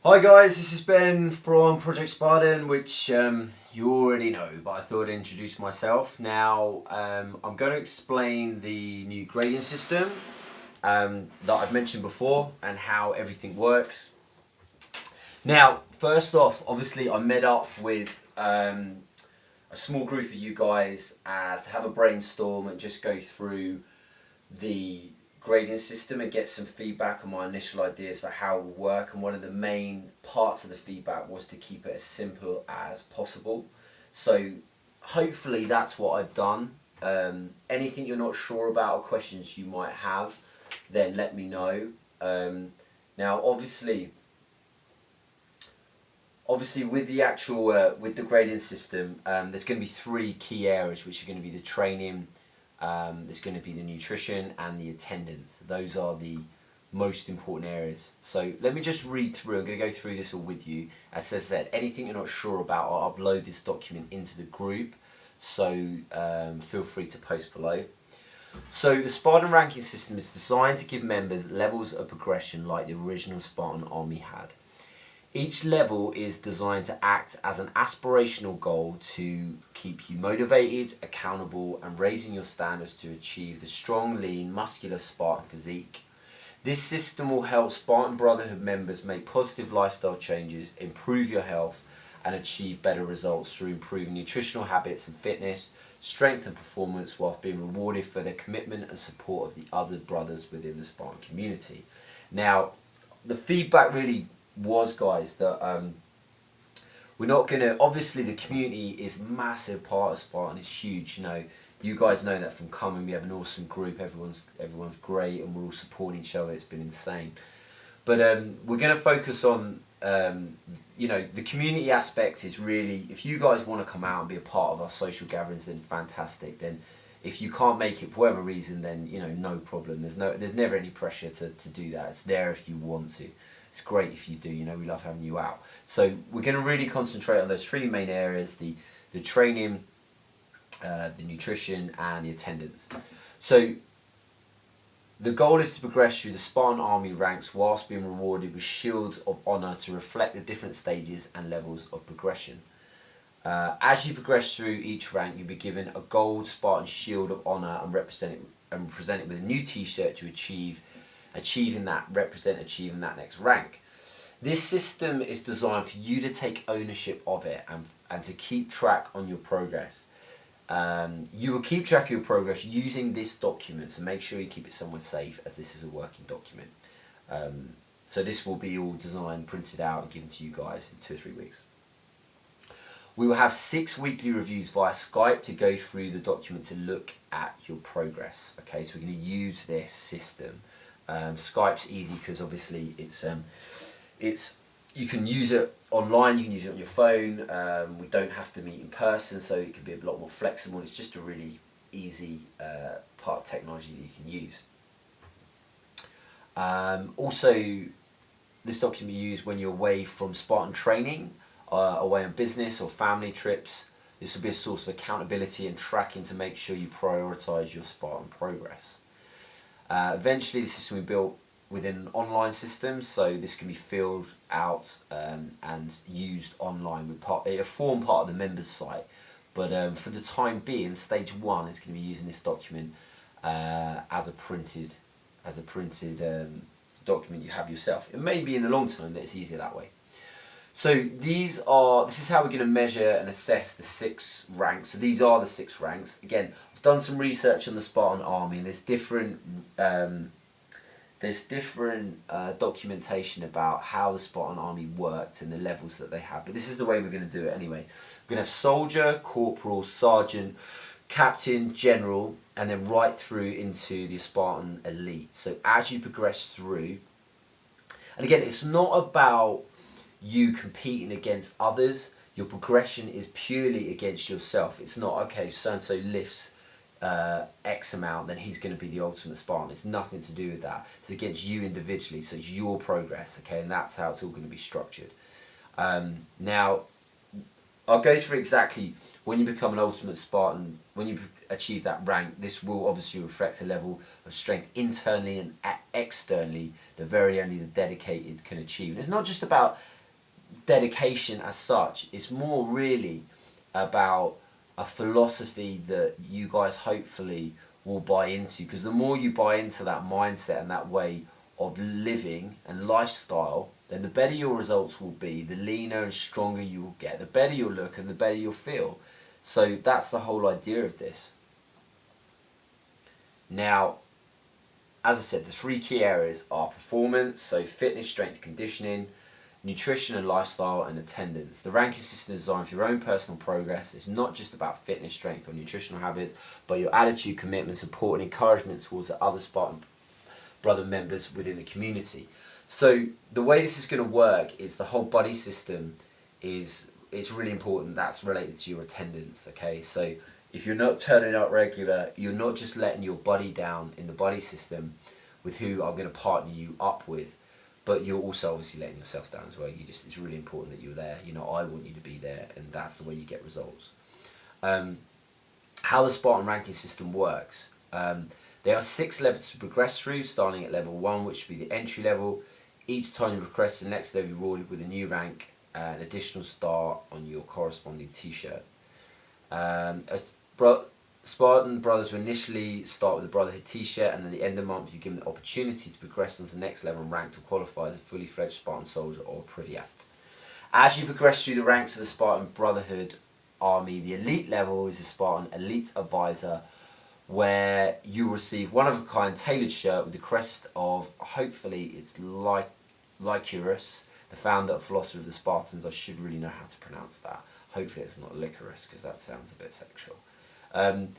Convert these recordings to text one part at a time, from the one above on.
Hi guys, this is Ben from Project Spartan, which you already know, but I thought I'd introduce myself. Now, I'm going to explain the new grading system that I've mentioned before and how everything works. Now, first off, obviously I met up with a small group of you guys to have a brainstorm and just go through the grading system and get some feedback on my initial ideas for how it will work. And one of the main parts of the feedback was to keep it as simple as possible. So hopefully that's what I've done. Anything you're not sure about or questions you might have, then let me know. Now obviously with the actual with the grading system, there's going to be three key areas, which are going to be the training, there's going to be the nutrition and the attendance. Those are the most important areas. So let me just read through. I'm going to go through this all with you. As I said, anything you're not sure about, I'll upload this document into the group, so feel free to post below. So the Spartan ranking system is designed to give members levels of progression like the original Spartan army had. Each level is designed to act as an aspirational goal to keep you motivated, accountable, and raising your standards to achieve the strong, lean, muscular Spartan physique. This system will help Spartan Brotherhood members make positive lifestyle changes, improve your health, and achieve better results through improving nutritional habits and fitness, strength and performance, whilst being rewarded for their commitment and support of the other brothers within the Spartan community. Now, the feedback really was, guys, that we're not going to, obviously the community is a massive part of Spartan. It's huge, you know, you guys know that from coming. We have an awesome group, everyone's great, and we're all supporting each other. It's been insane. But we're going to focus on you know, the community aspect is really, if you guys want to come out and be a part of our social gatherings, then fantastic. Then if you can't make it for whatever reason, then, you know, no problem. There's never any pressure to do that. It's there if you want to. It's great if you do, you know, we love having you out. So we're going to really concentrate on those three main areas: the training, the nutrition, and the attendance. So the goal is to progress through the Spartan army ranks whilst being rewarded with shields of honour to reflect the different stages and levels of progression. As you progress through each rank, you'll be given a gold Spartan shield of honour and presented with a new t-shirt to achieving that next rank. This system is designed for you to take ownership of it and to keep track on your progress. You will keep track of your progress using this document, so make sure you keep it somewhere safe, as this is a working document. So this will be all designed, printed out, and given to you guys in 2 or 3 weeks. We will have 6 weekly reviews via Skype to go through the document to look at your progress. Okay, so we're going to use this system. Skype's easy because obviously it's you can use it online, you can use it on your phone. We don't have to meet in person, so it can be a lot more flexible. It's just a really easy part of technology that you can use. Also, this document can be used when you're away from Spartan training, away on business or family trips. This will be a source of accountability and tracking to make sure you prioritise your Spartan progress. Eventually, the system will be built within an online system, so this can be filled out and used online. It'll form part of the members site, but for the time being, stage 1 is going to be using this document as a printed document you have yourself. It may be in the long term that it's easier that way. So this is how we're going to measure and assess the 6 ranks. So these are the 6 ranks. Again, I've done some research on the Spartan army, and there's different documentation about how the Spartan army worked and the levels that they have. But this is the way we're going to do it anyway. We're going to have soldier, corporal, sergeant, captain, general, and then right through into the Spartan elite. So as you progress through, and again, it's not about you competing against others. Your progression is purely against yourself. It's not, okay, so-and-so lifts X amount, then he's going to be the ultimate Spartan. It's nothing to do with that. It's against you individually, so it's your progress, okay, and that's how it's all going to be structured. Now, I'll go through exactly when you become an ultimate Spartan, when you achieve that rank. This will obviously reflect a level of strength internally and externally that very only the dedicated can achieve. And it's not just about dedication as such. It's more really about a philosophy that you guys hopefully will buy into, because the more you buy into that mindset and that way of living and lifestyle, then the better your results will be, the leaner and stronger you will get, the better you'll look and the better you'll feel. So that's the whole idea of this. Now, as I said, the three key areas are performance, so fitness, strength, conditioning, nutrition and lifestyle, and attendance. The ranking system is designed for your own personal progress. It's not just about fitness, strength or nutritional habits, but your attitude, commitment, support and encouragement towards the other Spartan brother members within the community. So the way this is going to work is the whole buddy system it's really important. That's related to your attendance, okay? So if you're not turning up regular, you're not just letting your buddy down in the buddy system with who I'm going to partner you up with, but you're also obviously letting yourself down as well. It's really important that you're there. I want you to be there, and that's the way you get results. How the Spartan ranking system works. There are 6 levels to progress through, starting at level 1, which would be the entry level. Each time you progress to the next level, you're rewarded with a new rank, an additional star on your corresponding t-shirt. Spartan brothers will initially start with a brotherhood t-shirt, and at the end of the month you're given the opportunity to progress onto the next level and rank to qualify as a fully fledged Spartan soldier or Privyat. As you progress through the ranks of the Spartan Brotherhood army, the elite level is a Spartan Elite Advisor, where you receive one-of-a-kind tailored shirt with the crest of, hopefully it's Lycurgus, the founder and philosopher of the Spartans. I should really know how to pronounce that. Hopefully it's not licorice, because that sounds a bit sexual. The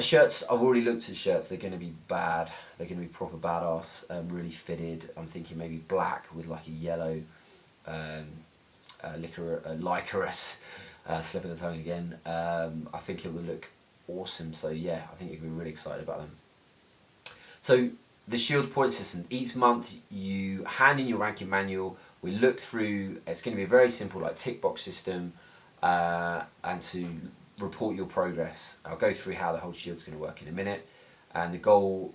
shirts, I've already looked at the shirts. They're going to be bad. They're going to be proper badass, really fitted. I'm thinking maybe black with like a yellow Lycurgus, slip of the tongue again. I think it would look awesome. So yeah, I think you can be really excited about them. So the shield point system. Each month you hand in your ranking manual. We look through. It's going to be a very simple like tick box system, and to report your progress. I'll go through how the whole shield's going to work in a minute. And the goal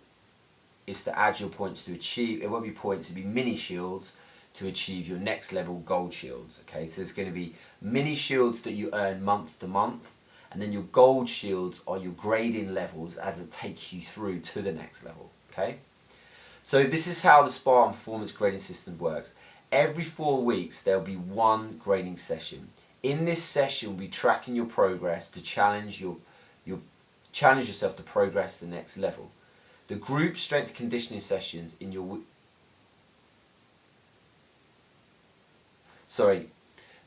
is to add your points to achieve. It won't be points. It'll be mini shields to achieve your next level gold shields. Okay, so there's going to be mini shields that you earn month to month, and then your gold shields are your grading levels as it takes you through to the next level. Okay, so this is how the Spartan performance grading system works. Every 4 weeks there'll be one grading session. In this session, we'll be tracking your progress to challenge yourself to progress to the next level. The group strength conditioning sessions in your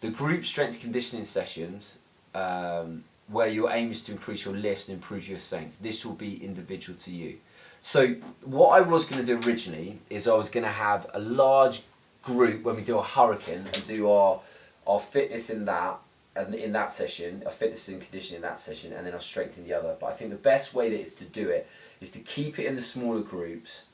the group strength conditioning sessions where your aim is to increase your lifts and improve your strength. This will be individual to you. So what I was going to do originally is I was going to have a large group when we do a hurricane and do our fitness in that session, our fitness and conditioning in that session, and then our strength in the other. But I think the best way that is to do it is to keep it in the smaller groups,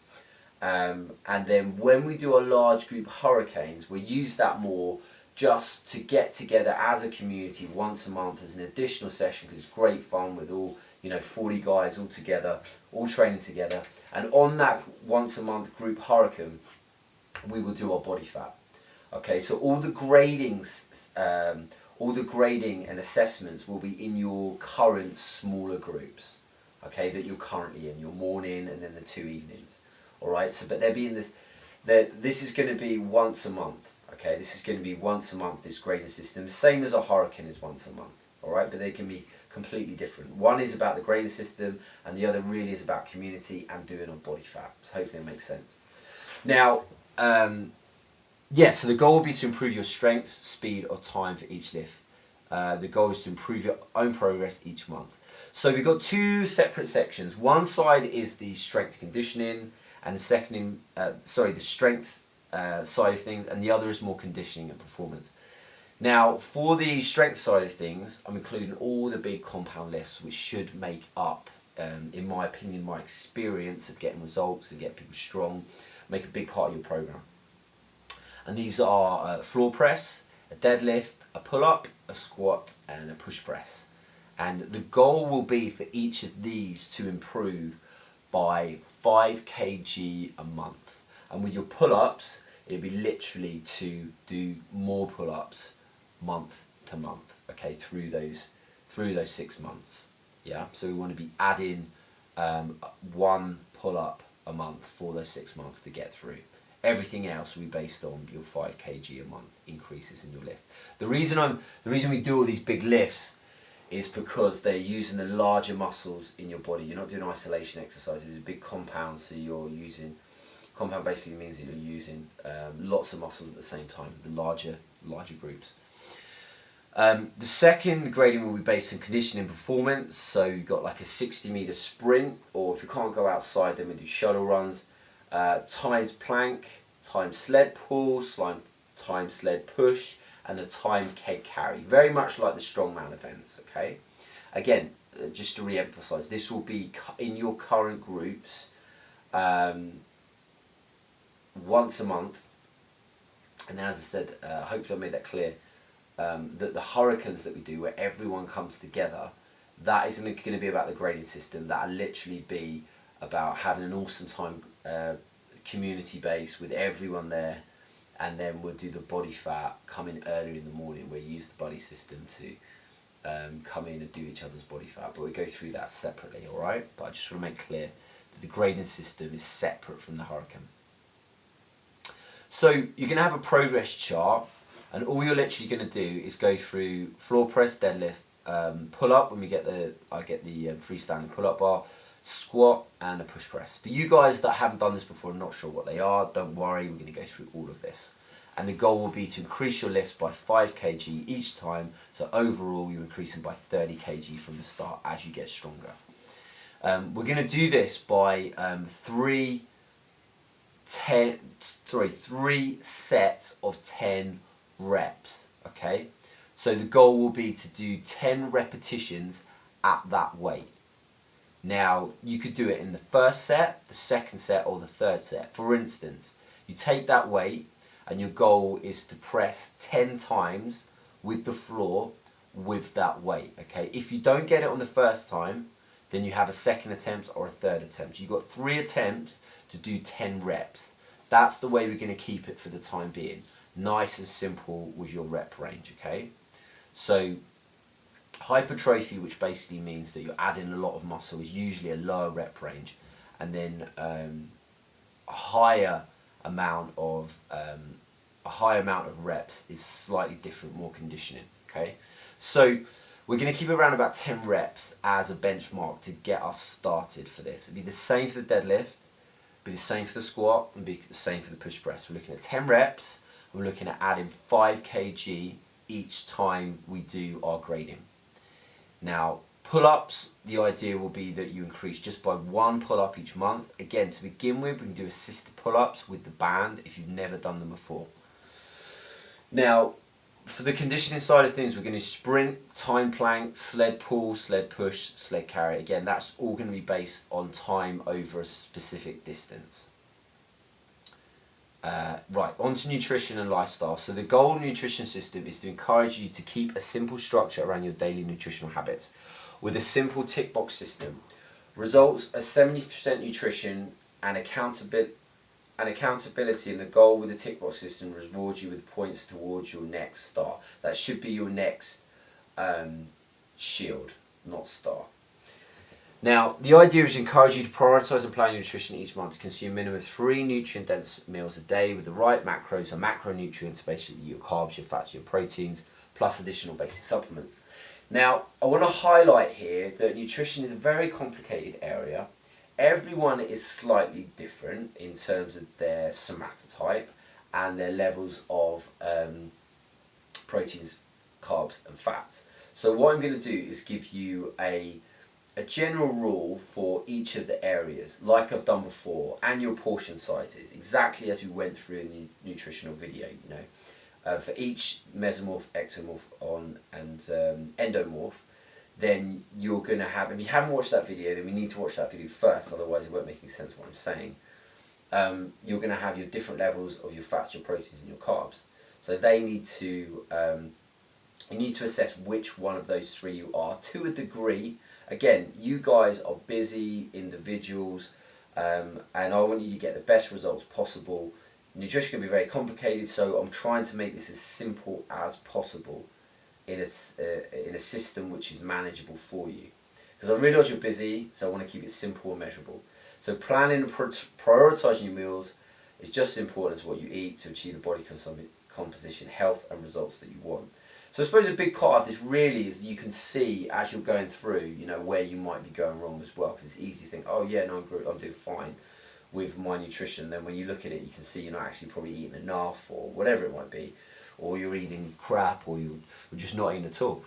and then when we do our large group hurricanes, we'll use that more just to get together as a community once a month as an additional session, because it's great fun with all 40 guys all together, all training together. And on that once a month group hurricane, we will do our body fat. Okay, so all the gradings, all the grading and assessments will be in your current smaller groups. Okay, that you're currently in, your morning and then the 2 evenings. All right, so but they're being this is going to be once a month. Okay, this is going to be once a month. This grading system, same as a hurricane is once a month. All right, but they can be completely different. One is about the grading system, and the other really is about community and doing on body fat. So hopefully it makes sense. Now, so the goal will be to improve your strength, speed or time for each lift. The goal is to improve your own progress each month. So we've got 2 separate sections. One side is the strength conditioning, and the strength side of things, and the other is more conditioning and performance. Now, for the strength side of things, I'm including all the big compound lifts, which should make up, in my opinion, my experience of getting results and getting people strong, make a big part of your program. And these are a floor press, a deadlift, a pull-up, a squat, and a push press. And the goal will be for each of these to improve by 5 kg a month. And with your pull-ups, it'd be literally to do more pull-ups month to month, okay, through those 6 months. Yeah, so we want to be adding 1 pull-up a month for those 6 months to get through. Everything else will be based on your 5 kg a month increases in your lift. The reason we do all these big lifts is because they're using the larger muscles in your body. You're not doing isolation exercises. It's a big compound, so you're using, compound basically means that you're using lots of muscles at the same time, the larger groups. The second grading will be based on conditioning performance. So you've got like a 60-meter sprint, or if you can't go outside, then we do shuttle runs, timed plank, timed sled pull, timed sled push, and a timed keg carry. Very much like the strongman events, okay? Again, just to re-emphasize, this will be in your current groups once a month. And as I said, hopefully I made that clear, that the hurricanes that we do, where everyone comes together, that isn't going to be about the grading system. That'll literally be about having an awesome time, community base with everyone there. And then we'll do the body fat, come in earlier in the morning. We'll use the buddy system to come in and do each other's body fat. But we'll go through that separately, alright? But I just want to make clear that the grading system is separate from the hurricane. So you're going to have a progress chart, and all you're literally going to do is go through floor press, deadlift, pull up when I get the freestanding pull up bar, squat, and a push press. For you guys that haven't done this before and not sure what they are, don't worry, we're going to go through all of this. And the goal will be to increase your lifts by 5 kg each time, so overall you're increasing by 30 kg from the start as you get stronger. We're going to do this by 3 sets of 10 reps, okay? So the goal will be to do 10 repetitions at that weight. Now, you could do it in the first set, the second set, or the third set. For instance, you take that weight and your goal is to press 10 times with the floor with that weight, okay? If you don't get it on the first time, then you have a second attempt or a third attempt. You've got 3 attempts to do 10 reps. That's the way we're going to keep it for the time being. Nice and simple with your rep range, okay? So hypertrophy, which basically means that you're adding a lot of muscle, is usually a lower rep range, and then a higher amount of reps is slightly different, more conditioning. Okay, so we're going to keep it around about 10 reps as a benchmark to get us started for this. It'll be the same for the deadlift, be the same for the squat, and be the same for the push press. We're looking at 10 reps. We're looking at adding 5 kg each time we do our grading. Now, pull-ups, the idea will be that you increase just by 1 pull-up each month. Again, to begin with, we can do assisted pull-ups with the band if you've never done them before. Now, for the conditioning side of things, we're going to sprint, time plank, sled pull, sled push, sled carry. Again, that's all going to be based on time over a specific distance. Right, on to nutrition and lifestyle. So the goal nutrition system is to encourage you to keep a simple structure around your daily nutritional habits with a simple tick box system. Results are 70% nutrition and accountability, and the goal with the tick box system rewards you with points towards your next star. That should be your next shield, not star. Now, the idea is to encourage you to prioritise and plan your nutrition each month to consume a minimum of 3 nutrient-dense meals a day with the right macros and macronutrients, basically your carbs, your fats, your proteins, plus additional basic supplements. Now, I want to highlight here that nutrition is a very complicated area. Everyone is slightly different in terms of their somatotype and their levels of proteins, carbs and fats. So what I'm going to do is give you a general rule for each of the areas, like I've done before, and your portion sizes, exactly as we went through in the nutritional video, you know. For each mesomorph, ectomorph, and endomorph, then you're going to have, if you haven't watched that video, then we need to watch that video first, otherwise it won't make any sense what I'm saying. You're going to have your different levels of your fats, your proteins and your carbs. So they need to, you need to assess which one of those 3 you are to a degree. Again, you guys are busy individuals, and I want you to get the best results possible nutrition can be very complicated, so I'm trying to make this as simple as possible in a system which is manageable for you. Because I realise you're busy, so I want to keep it simple and measurable. So planning and prioritising your meals is just as important as what you eat to achieve the body composition, health and results that you want. So I suppose a big part of this really is that you can see as you're going through, where you might be going wrong as well. Because it's easy to think, oh yeah, no, I'm doing fine with my nutrition. Then when you look at it, you can see you're not actually probably eating enough or whatever it might be. Or you're eating crap, or you're just not eating at all.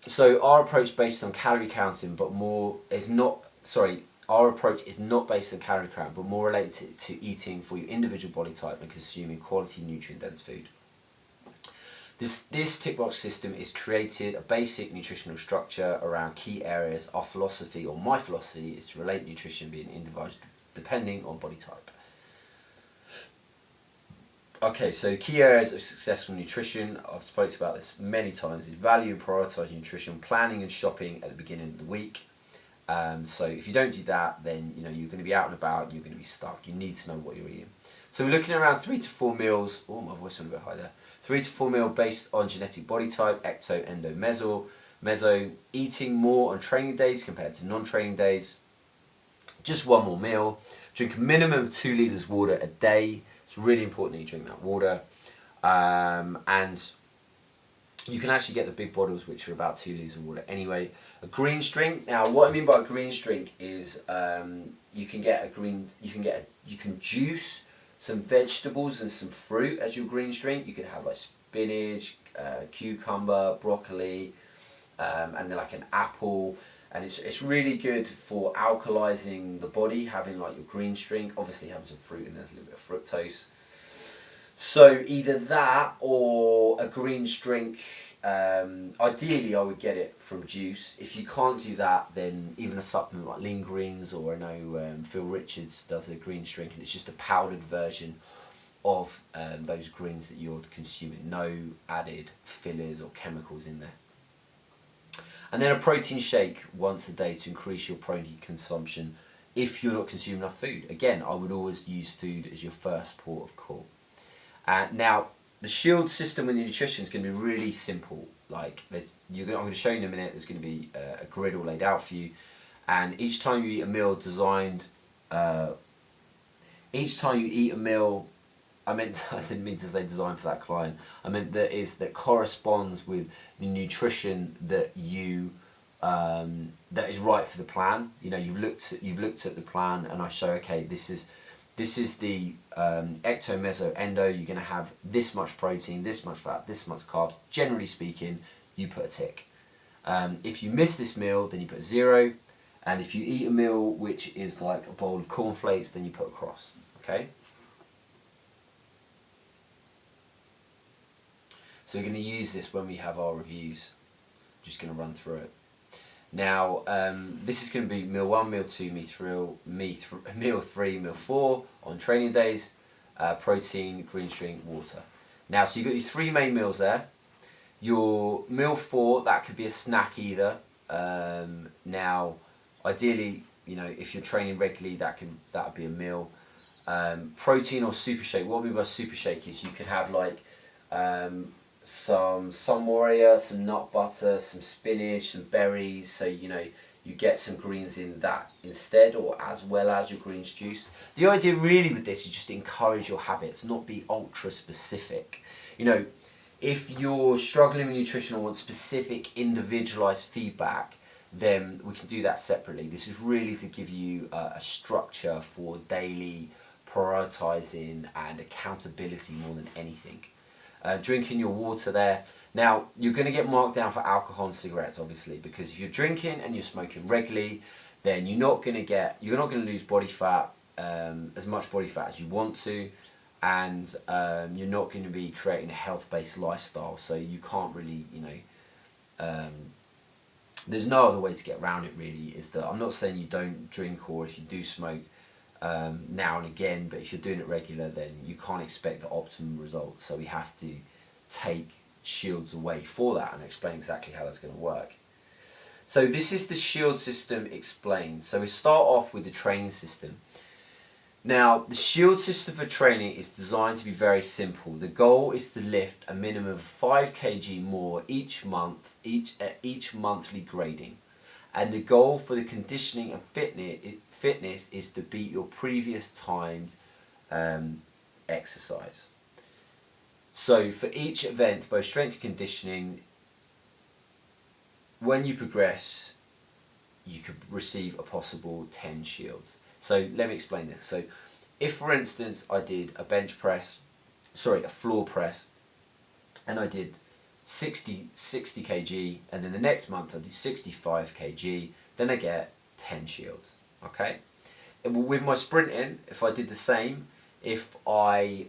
So our approach based on calorie counting, but our approach is not based on calorie count, but more related to eating for your individual body type and consuming quality nutrient-dense food. This tick box system is created a basic nutritional structure around key areas. Our philosophy, or my philosophy, is to relate nutrition being individual depending on body type. Okay, so key areas of successful nutrition, I've spoken about this many times, is value and prioritising nutrition, planning and shopping at the beginning of the week. So if you don't do that, then you're going to be out and about, you're going to be stuck. You need to know what you're eating. So we're looking at around 3 to 4 meals. Oh, my voice went a bit high there. 3 to 4 meals based on genetic body type, ecto, endo, meso. Eating more on training days compared to non-training days. Just one more meal. Drink a minimum of 2 litres of water a day. It's really important that you drink that water. And you can actually get the big bottles, which are about 2 litres of water anyway. A greens drink. Now, what I mean by a greens drink is you can juice some vegetables and some fruit as your greens drink. You can have like spinach, cucumber, broccoli, and then like an apple. And it's really good for alkalizing the body, having like your greens drink. Obviously having some fruit and there's a little bit of fructose. So either that or a greens drink. Ideally I would get it from juice. If you can't do that, then even a supplement like Lean Greens, or I know Phil Richards does a greens drink, and it's just a powdered version of those greens that you're consuming. No added fillers or chemicals in there. And then a protein shake once a day to increase your protein consumption if you're not consuming enough food. Again, I would always use food as your first port of call. Now, the shield system with nutrition is going to be really simple. Like I'm going to show you in a minute. There's going to be a grid all laid out for you, and each time you eat a meal I didn't mean to say designed for that client. I meant that corresponds with the nutrition that that is right for the plan. You've looked at the plan, and I show, okay, this is the ecto, meso, endo. You're going to have this much protein, this much fat, this much carbs. Generally speaking, you put a tick. If you miss this meal, then you put 0. And if you eat a meal which is like a bowl of cornflakes, then you put a cross. Okay? So we're going to use this when we have our reviews. I'm just going to run through it. Now, this is going to be meal 1, meal 2, meal 3, meal 4 on training days. Protein, green drink, water. Now, so you've got your 3 main meals there. Your meal 4, that could be a snack either. Now, ideally, if you're training regularly, that would be a meal. Protein or super shake. What I mean by super shake is you could have like some Sun Warrior, some nut butter, some spinach, some berries, so you get some greens in that instead, or as well as your greens juice. The idea really with this is just to encourage your habits, not be ultra specific. If you're struggling with nutrition or want specific individualized feedback, then we can do that separately. This is really to give you a structure for daily prioritizing and accountability more than anything. Drinking your water there. Now, you're going to get marked down for alcohol and cigarettes, obviously, because if you're drinking and you're smoking regularly, then you're not going to lose body fat, as much body fat as you want to, and you're not going to be creating a health-based lifestyle. So you can't really, there's no other way to get around it. Really, is that I'm not saying you don't drink, or if you do smoke now and again, but if you're doing it regular, then you can't expect the optimum results. So we have to take shields away for that and explain exactly how that's going to work. So this is the shield system explained. So we start off with the training system. Now, the shield system for training is designed to be very simple. The goal is to lift a minimum of 5 kg more each month, each monthly grading. And the goal for the conditioning and fitness is to beat your previous timed exercise. So for each event, both strength and conditioning, when you progress, you could receive a possible 10 shields. So let me explain this. So if, for instance, I did a floor press, and I did 60 kg, and then the next month I do 65 kg, then I get 10 shields. Okay? And with my sprinting, if I did the same, if I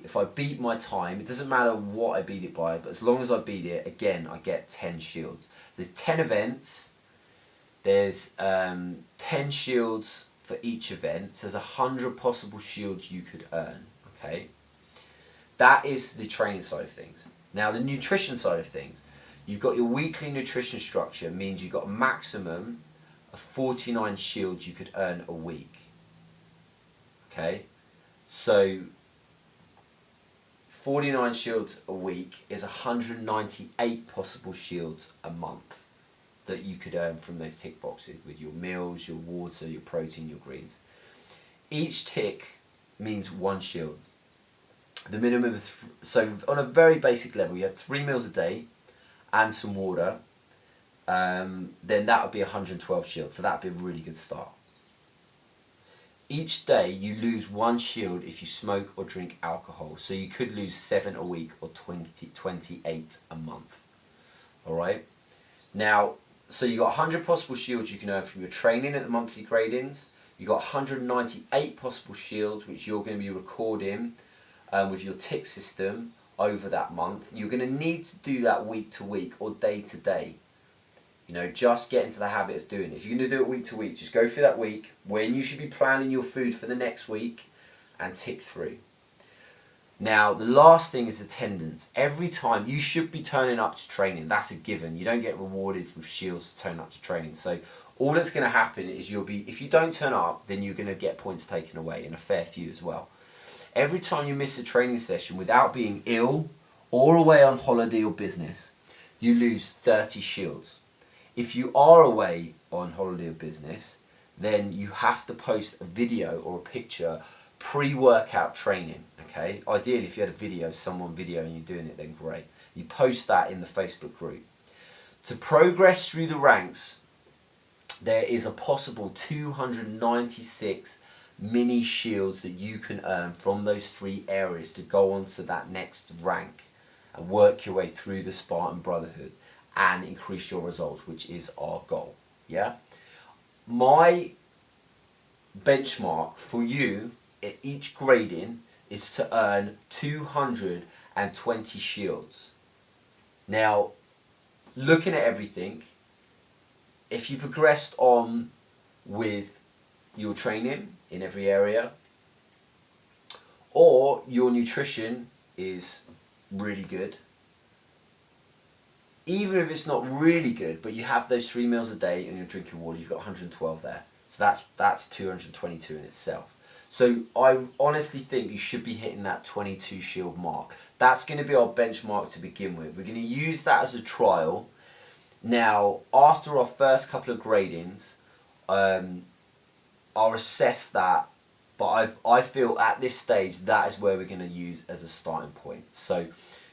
if I beat my time, it doesn't matter what I beat it by, but as long as I beat it, again, I get 10 shields. There's 10 events, there's 10 shields for each event, so there's 100 possible shields you could earn, okay? That is the training side of things. Now the nutrition side of things, you've got your weekly nutrition structure, means you've got a maximum of 49 shields you could earn a week, okay? So 49 shields a week is 198 possible shields a month that you could earn from those tick boxes with your meals, your water, your protein, your greens. Each tick means 1 shield. The minimum is, so on a very basic level, you have 3 meals a day and some water, then that would be 112 shields, so that would be a really good start. Each day you lose 1 shield if you smoke or drink alcohol, so you could lose 7 a week or 28 a month. Alright? Now, so you got 100 possible shields you can earn from your training at the monthly gradings. You got 198 possible shields which you're going to be recording with your tick system over that month. You're going to need to do that week to week or day to day. You know, just get into the habit of doing it. If you're going to do it week to week, just go through that week when you should be planning your food for the next week and tick through. Now, the last thing is attendance. Every time you should be turning up to training. That's a given. You don't get rewarded with shields for turning up to training. So all that's going to happen is if you don't turn up, then you're going to get points taken away, and a fair few as well. Every time you miss a training session without being ill or away on holiday or business, you lose 30 shields. If you are away on holiday or business, then you have to post a video or a picture pre-workout training, okay? Ideally, if you had a video, someone videoing you doing it, then great. You post that in the Facebook group. To progress through the ranks, there is a possible 296 mini shields that you can earn from those 3 areas to go on to that next rank and work your way through the Spartan Brotherhood and increase your results, which is our goal. Yeah. My benchmark for you at each grading is to earn 220 shields. Now, looking at everything, if you progressed on with your training in every area, or your nutrition is really good, even if it's not really good, but you have those 3 meals a day and you're drinking water, you've got 112 there. So that's 222 in itself. So I honestly think you should be hitting that 22 shield mark. That's going to be our benchmark to begin with. We're going to use that as a trial. Now, after our first couple of gradings, I'll assess that, but I feel at this stage that is where we're going to use as a starting point. So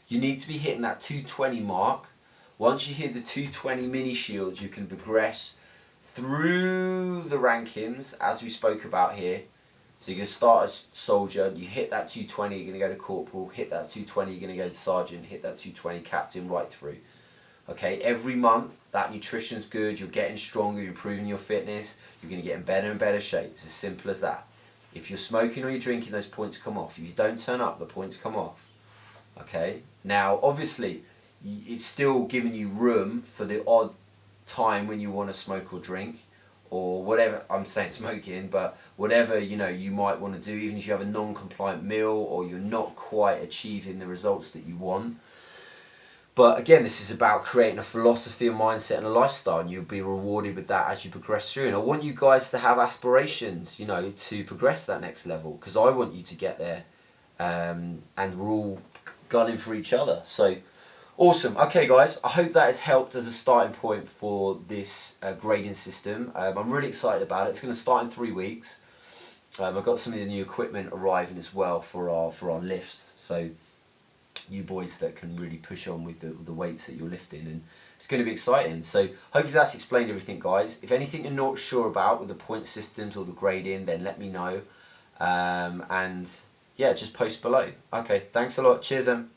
you need to be hitting that 220 mark. Once you hit the 220 mini shields, you can progress through the rankings as we spoke about here. So you can start as soldier, you hit that 220, you're going to go to corporal, hit that 220, you're going to go to sergeant, hit that 220 captain, right through. Okay, every month that nutrition's good, you're getting stronger, you're improving your fitness, you're going to get in better and better shape. It's as simple as that. If you're smoking or you're drinking, those points come off. If you don't turn up, the points come off. Okay, now obviously it's still giving you room for the odd time when you want to smoke or drink, or whatever. I'm saying smoking, but whatever you might want to do, even if you have a non-compliant meal or you're not quite achieving the results that you want. But again, this is about creating a philosophy, a mindset, and a lifestyle, and you'll be rewarded with that as you progress through. And I want you guys to have aspirations, you know, to progress that next level, because I want you to get there, and we're all gunning for each other. So awesome. Okay, guys, I hope that has helped as a starting point for this grading system. I'm really excited about it. It's going to start in 3 weeks. I've got some of the new equipment arriving as well for our lifts. So you boys that can really push on with the weights that you're lifting, and it's going to be exciting. So hopefully that's explained everything, guys. If anything you're not sure about with the point systems or the grading, then let me know, and yeah, just post below. Okay, thanks a lot. Cheers, then.